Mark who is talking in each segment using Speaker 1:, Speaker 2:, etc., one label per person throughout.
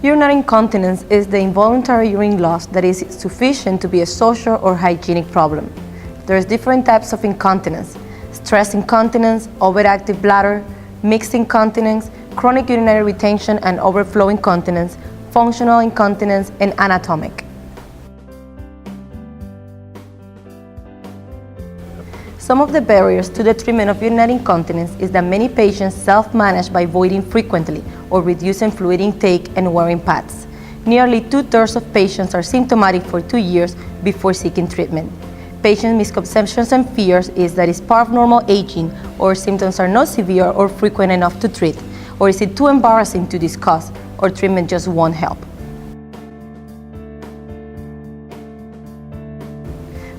Speaker 1: Urinary incontinence is the involuntary urine loss that is sufficient to be a social or hygienic problem. There's different types of incontinence: stress incontinence, overactive bladder, mixed incontinence, chronic urinary retention and overflow incontinence, functional incontinence, and anatomic. Some of the barriers to the treatment of urinary incontinence is that many patients self-manage by voiding frequently or reducing fluid intake and wearing pads. Nearly 2/3 of patients are symptomatic for 2 years before seeking treatment. Patient misconceptions and fears is that it's part of normal aging, or symptoms are not severe or frequent enough to treat, or is it too embarrassing to discuss, or treatment just won't help.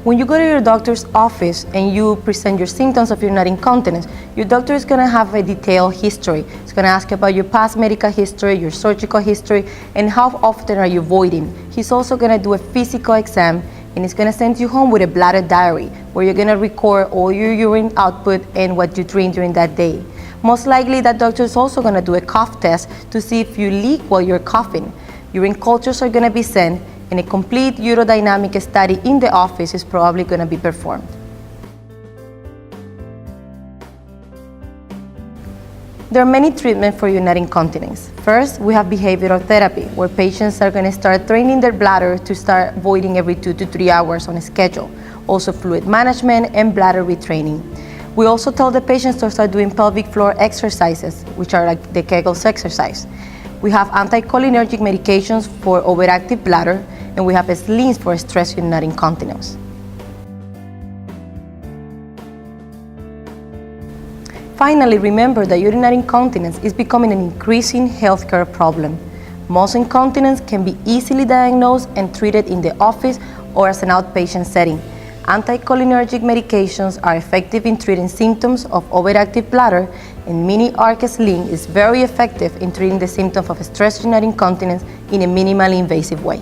Speaker 1: When you go to your doctor's office and you present your symptoms of urinary incontinence, your doctor is going to have a detailed history. It's going to ask about your past medical history, your surgical history, and how often are you voiding. He's also going to do a physical exam, and he's going to send you home with a bladder diary where you're going to record all your urine output and what you drink during that day. Most likely that doctor is also going to do a cough test to see if you leak while you're coughing. Urine cultures are going to be sent, and a complete urodynamic study in the office is probably going to be performed. There are many treatments for urinary incontinence. First, we have behavioral therapy, where patients are going to start training their bladder to start voiding every 2 to 3 hours on a schedule. Also fluid management and bladder retraining. We also tell the patients to start doing pelvic floor exercises, which are like the Kegels exercise. We have anticholinergic medications for overactive bladder, and we have slings for stress urinary incontinence. Finally, remember that urinary incontinence is becoming an increasing healthcare problem. Most incontinence can be easily diagnosed and treated in the office or as an outpatient setting. Anticholinergic medications are effective in treating symptoms of overactive bladder, and mini-arc sling is very effective in treating the symptoms of stress urinary incontinence in a minimally invasive way.